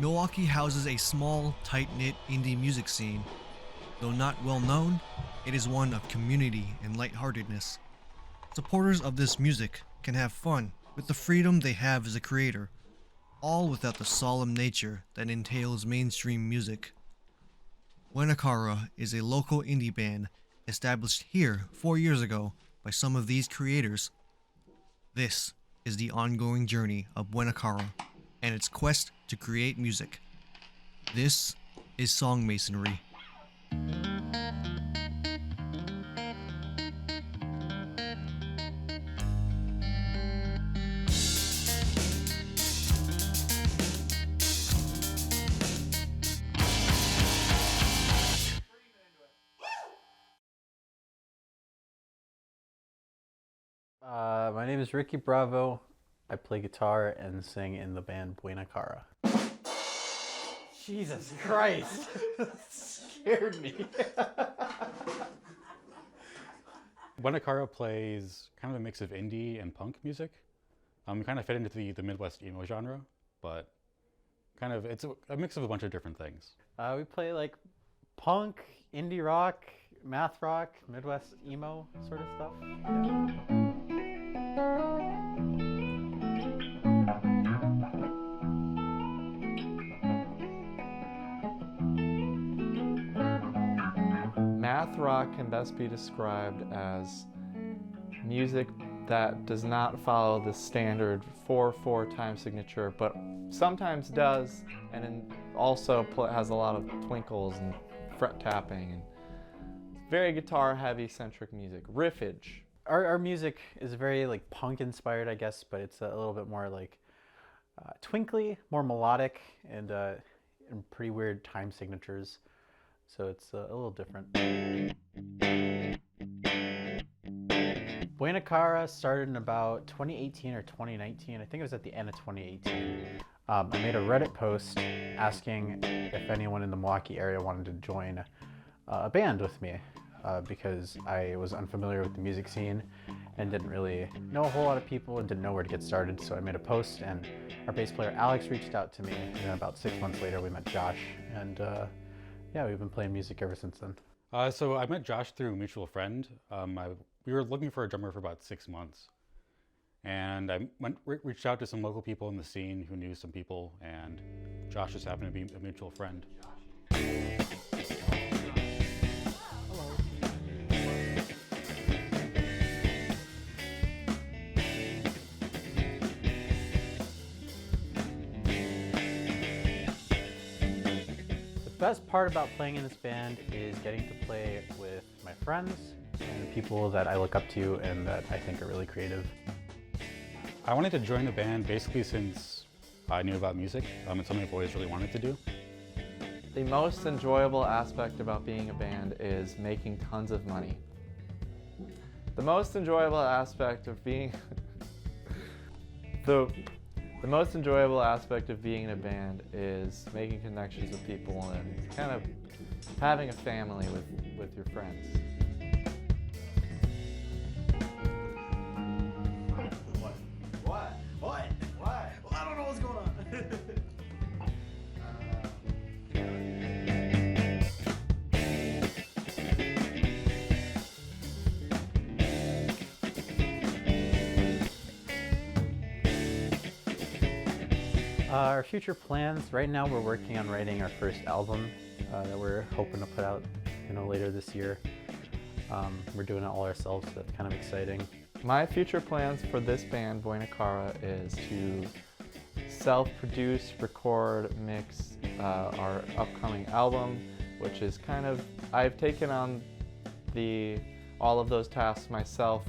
Milwaukee houses a small, tight-knit indie music scene. Though not well known, it is one of community and lightheartedness. Supporters of this music can have fun with the freedom they have as a creator, all without the solemn nature that entails mainstream music. Buena Cara is a local indie band established here 4 years ago by some of these creators. This is the ongoing journey of Buena Cara and its quest to create music. This is Songmasonry. My name is Ricky Bravo. I play guitar and sing in the band Buena Cara. Jesus Christ! That scared me. Buena Cara plays kind of a mix of indie and punk music. We kind of fit into the Midwest emo genre, but it's a mix of a bunch of different things. We play like punk, indie rock, math rock, Midwest emo sort of stuff. Yeah. Math rock can best be described as music that does not follow the standard 4/4 time signature, but sometimes does, and also has a lot of twinkles and fret tapping, and very guitar heavy centric music. Riffage. Our music is very like punk inspired, I guess, but it's a little bit more like twinkly, more melodic, and pretty weird time signatures. So it's a little different. Buena Cara started in about 2018 or 2019. I think it was at the end of 2018. I made a Reddit post asking if anyone in the Milwaukee area wanted to join a band with me because I was unfamiliar with the music scene and didn't really know a whole lot of people and didn't know where to get started. So I made a post, and our bass player Alex reached out to me, and then about 6 months later we met Josh, and yeah, we've been playing music ever since then. So I met Josh through a mutual friend. We were looking for a drummer for about 6 months. And I reached out to some local people in the scene who knew some people, and Josh just happened to be a mutual friend. The best part about playing in this band is getting to play with my friends and people that I look up to and that I think are really creative. I wanted to join the band basically since I knew about music. It's something I've always really wanted to do. The most enjoyable aspect about being a band is making tons of money. The most enjoyable aspect of being the most enjoyable aspect of being in a band is making connections with people and kind of having a family with your friends. What? Well, I don't know what's going on. Our future plans, right now we're working on writing our first album that we're hoping to put out later this year. We're doing it all ourselves, so that's kind of exciting. My future plans for this band, Buena Cara, is to self-produce, record, mix our upcoming album, which is I've taken on all of those tasks myself,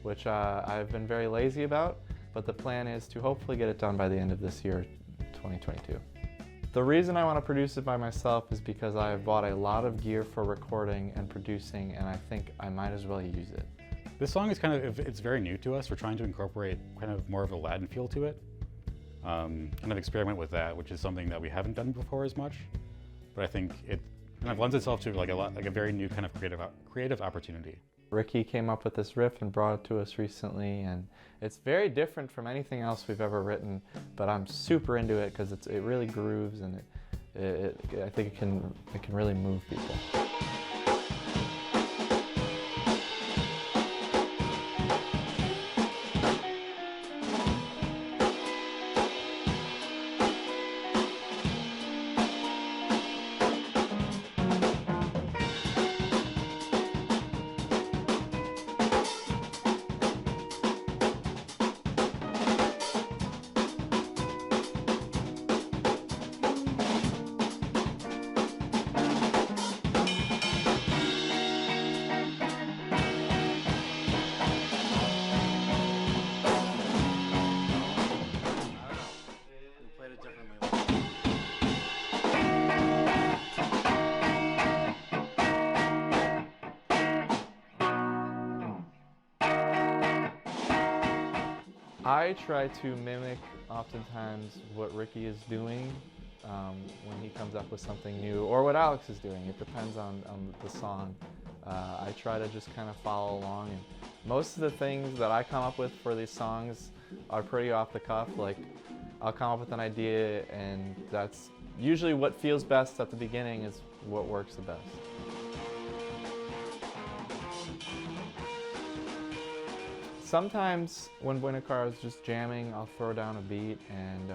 which I've been very lazy about, but the plan is to hopefully get it done by the end of this year, 2022. The reason I want to produce it by myself is because I have bought a lot of gear for recording and producing, and I think I might as well use it. This song is it's very new to us. We're trying to incorporate kind of more of a Latin feel to it. Kind of experiment with that, which is something that we haven't done before as much. But I think it kind of lends itself to like a very new kind of creative opportunity. Ricky came up with this riff and brought it to us recently, and it's very different from anything else we've ever written, but I'm super into it because it really grooves, and I think it can really move people. I try to mimic oftentimes what Ricky is doing when he comes up with something new, or what Alex is doing. It depends on the song. I try to just kind of follow along, and most of the things that I come up with for these songs are pretty off the cuff. Like, I'll come up with an idea, and that's usually what feels best at the beginning is what works the best. Sometimes when Buena Cara is just jamming, I'll throw down a beat, and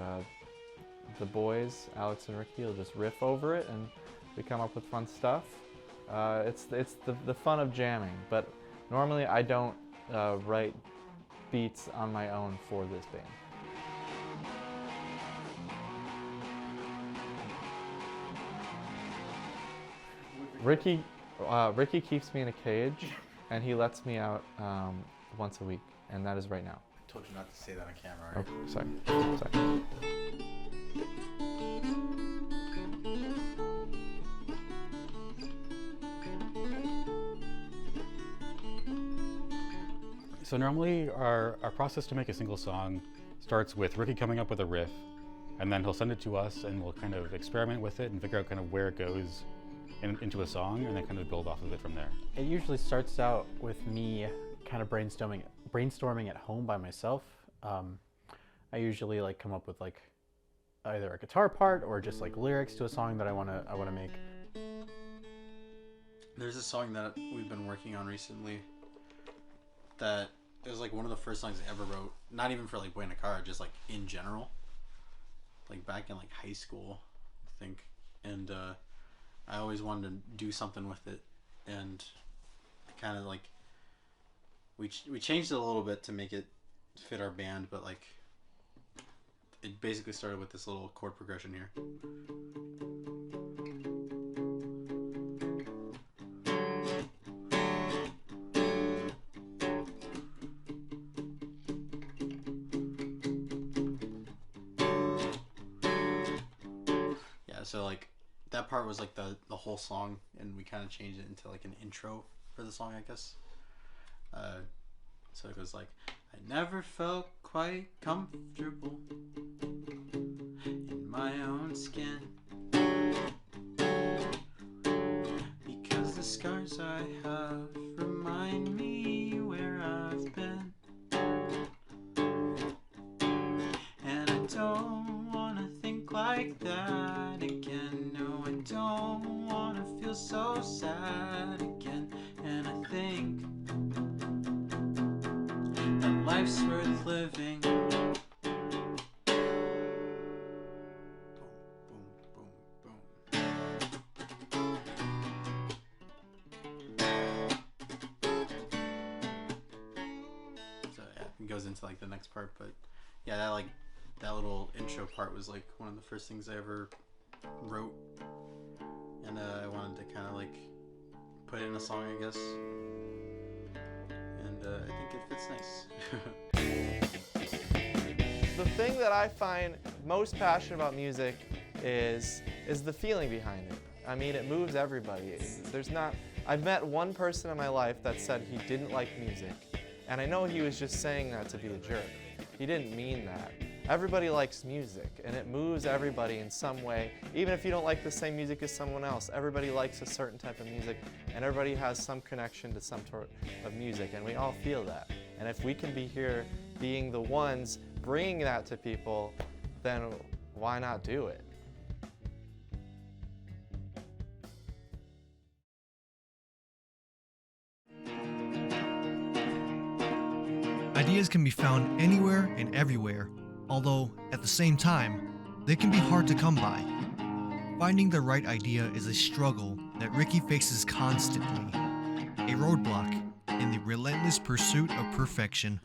the boys, Alex and Ricky, will just riff over it, and we come up with fun stuff. It's the fun of jamming, but normally I don't write beats on my own for this band. Ricky keeps me in a cage, and he lets me out once a week, and that is right now. I told you not to say that on camera, right? Oh, sorry. So normally our process to make a single song starts with Ricky coming up with a riff, and then he'll send it to us, and we'll kind of experiment with it and figure out kind of where it goes into a song, and then kind of build off of it from there. It usually starts out with me kind of brainstorming at home by myself. I usually like come up with like either a guitar part or just like lyrics to a song that I wanna make. There's a song that we've been working on recently that it was like one of the first songs I ever wrote. Not even for like Buena Cara, just like in general. Like back in like high school, I think. And I always wanted to do something with it, and I kind of like we changed it a little bit to make it fit our band, but like it basically started with this little chord progression here. Yeah, so like that part was like the whole song, and we kind of changed it into like an intro for the song, I guess. So it goes like, I never felt quite comfortable in my own skin, because the scars I have remind me where I've been, and I don't want to think like that again. No, I don't want to feel so sad again. And I think that life's worth living. Boom, boom, boom, boom. So yeah, it goes into like the next part, but yeah, that little intro part was like one of the first things I ever wrote, and I wanted to kind of like put it in a song, I guess, and I think it fits nice. The thing that I find most passionate about music is the feeling behind it. I mean, it moves everybody. I've met one person in my life that said he didn't like music, and I know he was just saying that to be a jerk. He didn't mean that. everybody likes music, and it moves everybody in some way. Even if you don't like the same music as someone else, everybody likes a certain type of music, and everybody has some connection to some sort of music, and we all feel that. And if we can be here being the ones bringing that to people, then why not do it? Ideas can be found anywhere and everywhere, although at the same time, they can be hard to come by. Finding the right idea is a struggle that Ricky faces constantly, a roadblock in the relentless pursuit of perfection.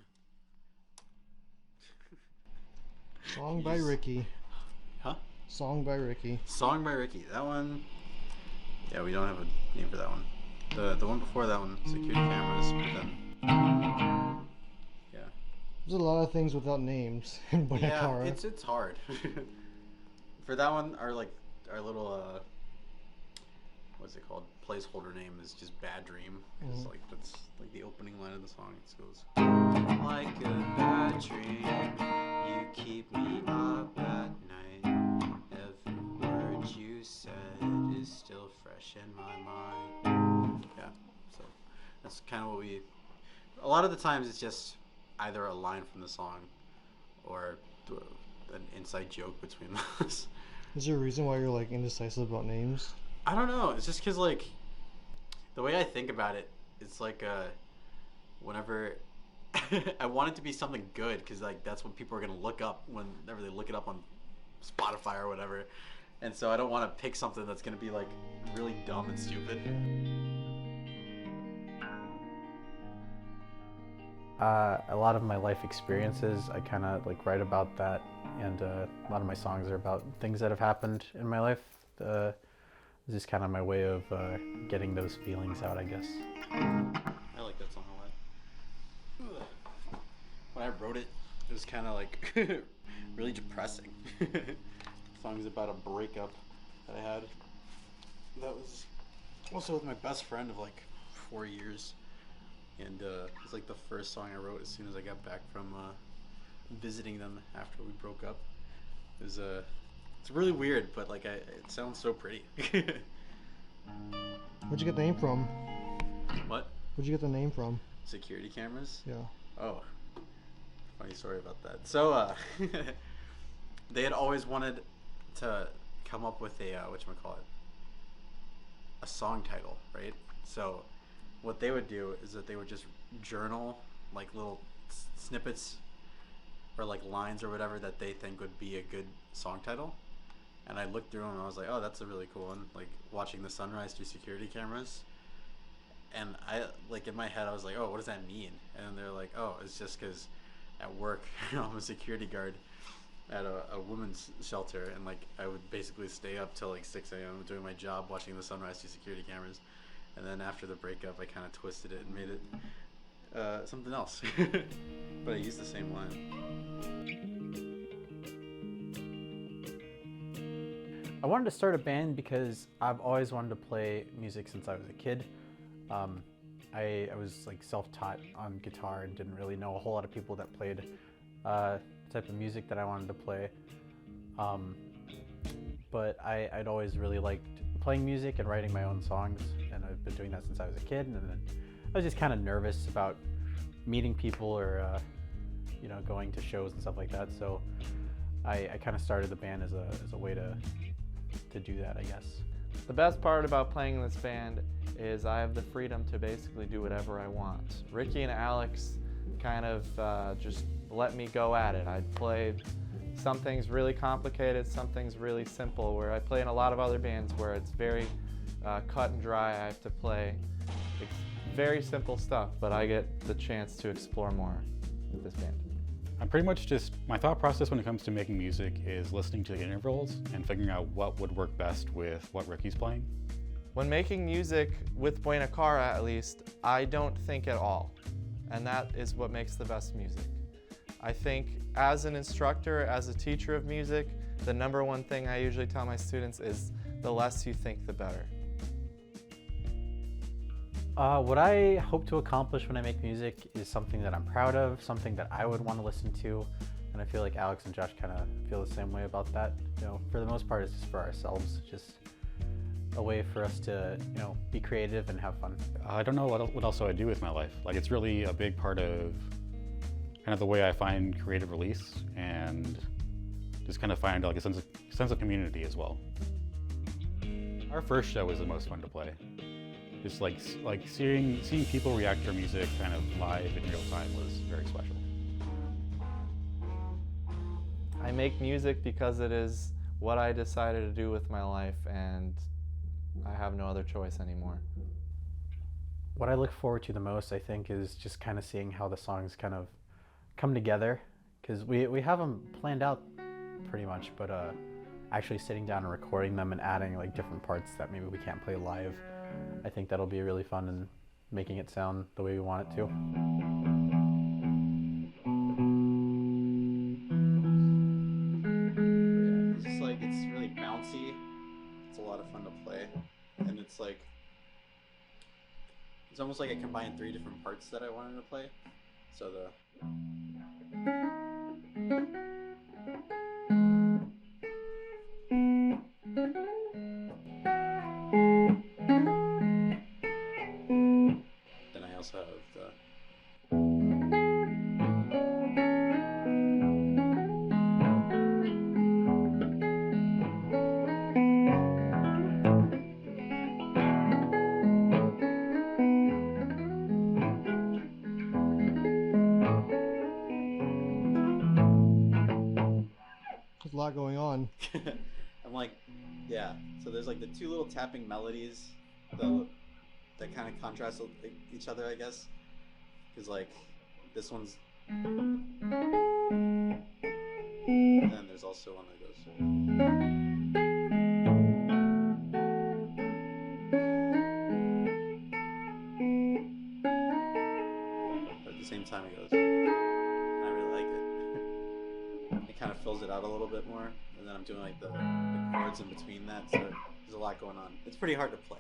Song by Ricky. Huh? Song by Ricky. Song by Ricky. That one. Yeah, we don't have a name for that one. The one before that one, security cameras. But then. Yeah. There's a lot of things without names in Buena Cara. Yeah, it's hard. For that one, our little what's it called? Placeholder name is just Bad Dream. Because like that's like the opening line of the song. It goes like a bad dream, you keep me up at night. Every word you said is still fresh in my mind. Yeah, so that's kind of what we. A lot of the times it's just either a line from the song or an inside joke between us. Is there a reason why you're like indecisive about names? I don't know. It's just because like the way I think about it, it's like whenever I want it to be something good because like that's what people are gonna look up whenever they look it up on Spotify or whatever, and so I don't want to pick something that's gonna be like really dumb and stupid. A lot of my life experiences, I kind of like write about that, and a lot of my songs are about things that have happened in my life. This is kind of my way of getting those feelings out, I guess. I like that song a lot. When I wrote it, it was kind of like really depressing. The song's about a breakup that I had. That was also with my best friend of like 4 years. And it was like the first song I wrote as soon as I got back from visiting them after we broke up. It was it's really weird, but like it sounds so pretty. Where'd you get the name from? What? Where'd you get the name from? Security cameras? Yeah. Oh, funny story about that. So they had always wanted to come up with a whatchamacallit, a song title, right? So what they would do is that they would just journal like little snippets or like lines or whatever that they think would be a good song title. And I looked through them and I was like, oh, that's a really cool one. Like watching the sunrise through security cameras. And I like in my head I was like, oh, what does that mean? And they're like, oh, it's just because at work I'm a security guard at a women's shelter, and like I would basically stay up till like 6 a.m. doing my job watching the sunrise through security cameras. And then after the breakup, I kind of twisted it and made it something else. But I used the same line. I wanted to start a band because I've always wanted to play music since I was a kid. I was like self-taught on guitar and didn't really know a whole lot of people that played the type of music that I wanted to play. But I'd always really liked playing music and writing my own songs, and I've been doing that since I was a kid. And then I was just kind of nervous about meeting people or going to shows and stuff like that. So I kind of started the band as a way to do that, I guess. The best part about playing in this band is I have the freedom to basically do whatever I want. Ricky and Alex kind of just let me go at it. I'd play some things really complicated, some things really simple, where I play in a lot of other bands where it's very cut and dry. I have to play very simple stuff, but I get the chance to explore more with this band. I'm pretty much just, my thought process when it comes to making music is listening to the intervals and figuring out what would work best with what Ricky's playing. When making music with Buena Cara, at least, I don't think at all. And that is what makes the best music. I think as an instructor, as a teacher of music, the number one thing I usually tell my students is the less you think, the better. What I hope to accomplish when I make music is something that I'm proud of, something that I would want to listen to, And I feel like Alex and Josh kind of feel the same way about that. You know, for the most part, it's just for ourselves, just a way for us to, you know, be creative and have fun. I don't know what else I do with my life. Like, it's really a big part of kind of the way I find creative release and just kind of find like a sense of community as well. Our first show was the most fun to play. Just like seeing people react to our music kind of live in real time was very special. I make music because it is what I decided to do with my life, and I have no other choice anymore. What I look forward to the most, I think, is just kind of seeing how the songs kind of come together, because we have them planned out pretty much, but actually sitting down and recording them and adding like different parts that maybe we can't play live, I think that'll be really fun and making it sound the way we want it to. It's just like, it's really bouncy. It's a lot of fun to play, and it's like, it's almost like I combined 3 different parts that I wanted to play. So then I also have the There's a lot going on. I'm like, yeah. So there's like the 2 little tapping melodies that kind of contrast each other, I guess. Because like this one's, and then there's also one that goes. But at the same time it goes. And I really like it. It kind of fills it out a little bit more, and then I'm doing like the chords in between that, so there's a lot going on. It's pretty hard to play.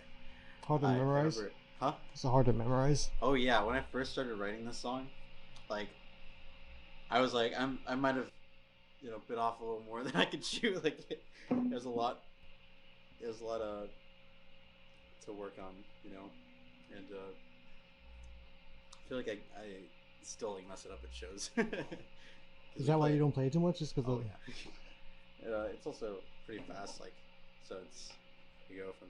Hard to memorize. Huh? It's hard to memorize. Oh yeah, when I first started writing this song, like, I was like, I might have, you know, bit off a little more than I could chew. Like, there's a lot to work on, you know, and I feel like I still like mess it up at shows. Is that why you don't play too much? Just because? Oh yeah. It's also pretty fast, like, so it's, you go from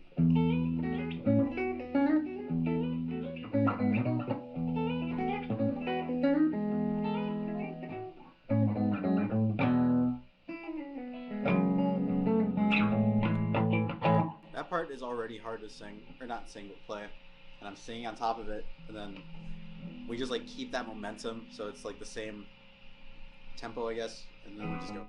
that part is already hard to sing, or not sing, but play, and I'm singing on top of it, and then we just like keep that momentum, so it's like the same tempo, I guess, and then we just go.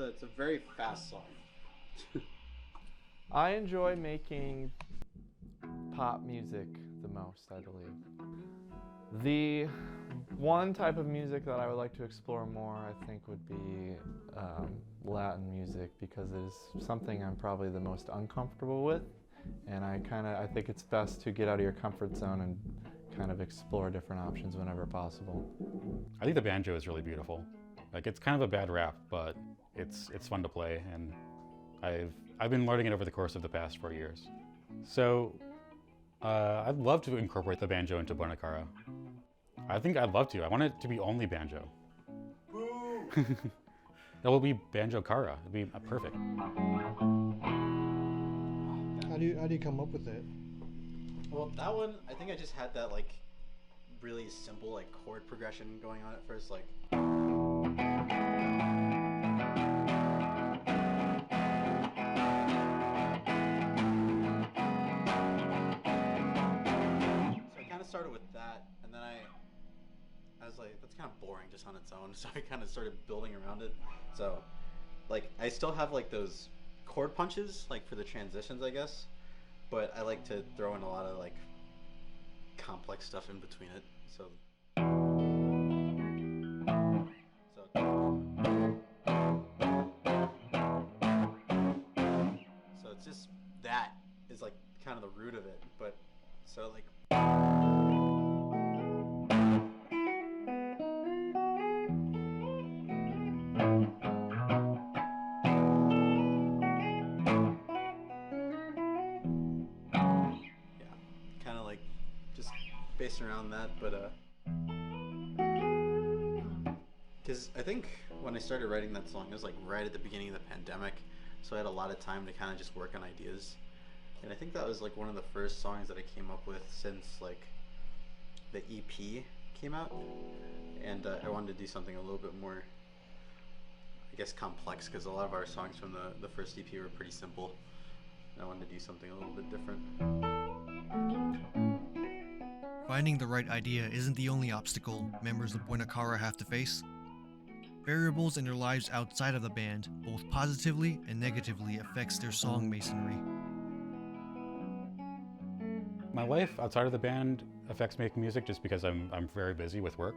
It's a very fast song. I enjoy making pop music the most, I believe. The one type of music that I would like to explore more, I think, would be Latin music, because it is something I'm probably the most uncomfortable with, and I think it's best to get out of your comfort zone and kind of explore different options whenever possible. I think the banjo is really beautiful. Like, it's kind of a bad rap, but it's fun to play, and I've been learning it over the course of the past 4 years. So I'd love to incorporate the banjo into Buena Cara. I think I'd love to. I want it to be only banjo. That will be Banjo Cara. It'd be perfect. How do you come up with it? Well, that one, I think I just had that like really simple like chord progression going on at first, like. So I kind of started with that, and then I was like, that's kind of boring just on its own, so I kind of started building around it. So, like, I still have like those chord punches, like for the transitions, I guess, but I like to throw in a lot of like complex stuff in between it. So it's just that is like kind of the root of it. But so like. Kind of like just based around that, but because I think when I started writing that song, it was like right at the beginning of the pandemic, so I had a lot of time to kind of just work on ideas, and I think that was like one of the first songs that I came up with since like the EP came out, and I wanted to do something a little bit more, I guess, complex, because a lot of our songs from the first EP were pretty simple. I wanted to do something a little bit different. Finding the right idea isn't the only obstacle members of Buena Cara have to face. Variables in their lives outside of the band, both positively and negatively, affects their songmasonry. My life outside of the band affects making music just because I'm very busy with work,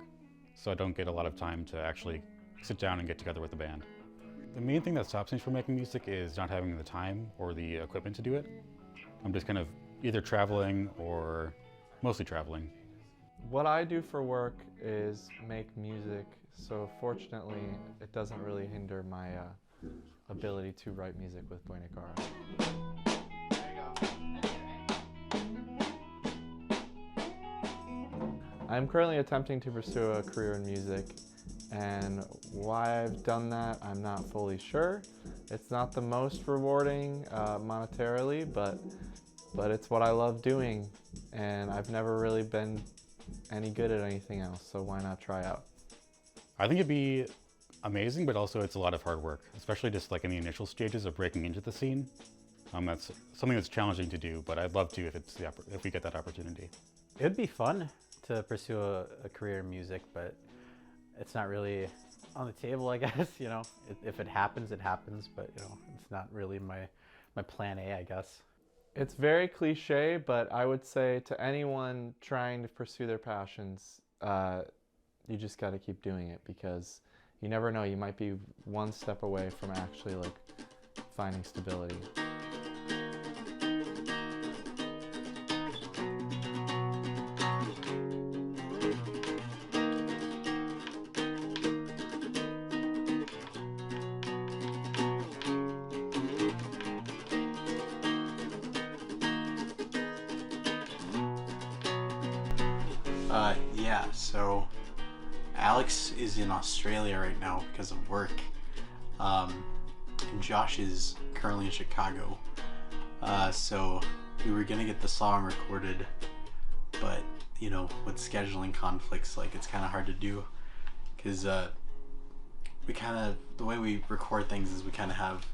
so I don't get a lot of time to actually sit down and get together with the band. The main thing that stops me from making music is not having the time or the equipment to do it. I'm just kind of either traveling or mostly traveling. What I do for work is make music, so fortunately it doesn't really hinder my ability to write music with Buena Cara. I'm currently attempting to pursue a career in music, and why I've done that I'm not fully sure. It's not the most rewarding monetarily, but it's what I love doing, and I've never really been any good at anything else, so why not try out? I think it'd be amazing, but also it's a lot of hard work, especially just like in the initial stages of breaking into the scene. That's something that's challenging to do, but I'd love to if we get that opportunity. It'd be fun to pursue a career in music, but it's not really on the table, I guess. You know, if it happens, it happens, but you know, it's not really my plan A, I guess. It's very cliche, but I would say to anyone trying to pursue their passions, you just got to keep doing it, because you never know, you might be one step away from actually like finding stability. Yeah, so Alex is in Australia right now because of work, and Josh is currently in Chicago. So we were gonna get the song recorded, but you know, with scheduling conflicts, like it's kind of hard to do, because the way we record things is we kind of have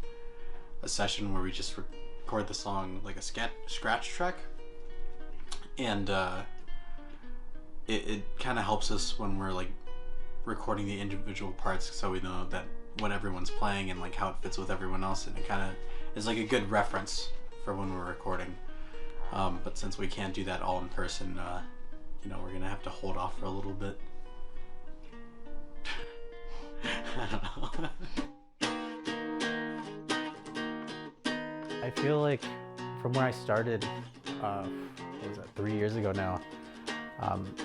a session where we just record the song like a scratch track, and it kind of helps us when we're like recording the individual parts, so we know that what everyone's playing and like how it fits with everyone else, and it kind of is like a good reference for when we're recording. But since we can't do that all in person, you know, we're gonna have to hold off for a little bit. I don't know. I feel like from where I started, what was that, 3 years ago now,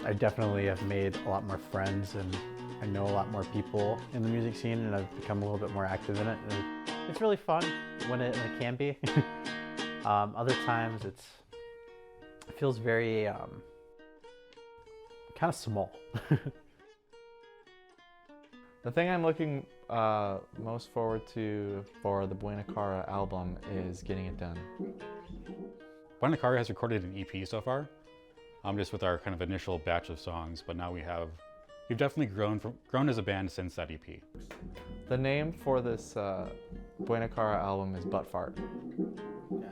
I definitely have made a lot more friends, and I know a lot more people in the music scene, and I've become a little bit more active in it. And it's really fun when it can be. Other times it feels very kind of small. The thing I'm looking most forward to for the Buena Cara album is getting it done. Buena Cara has recorded an EP so far, just with our kind of initial batch of songs, but now we've definitely grown as a band since that EP. The name for this Buena Cara album is Butt Fart. Yeah.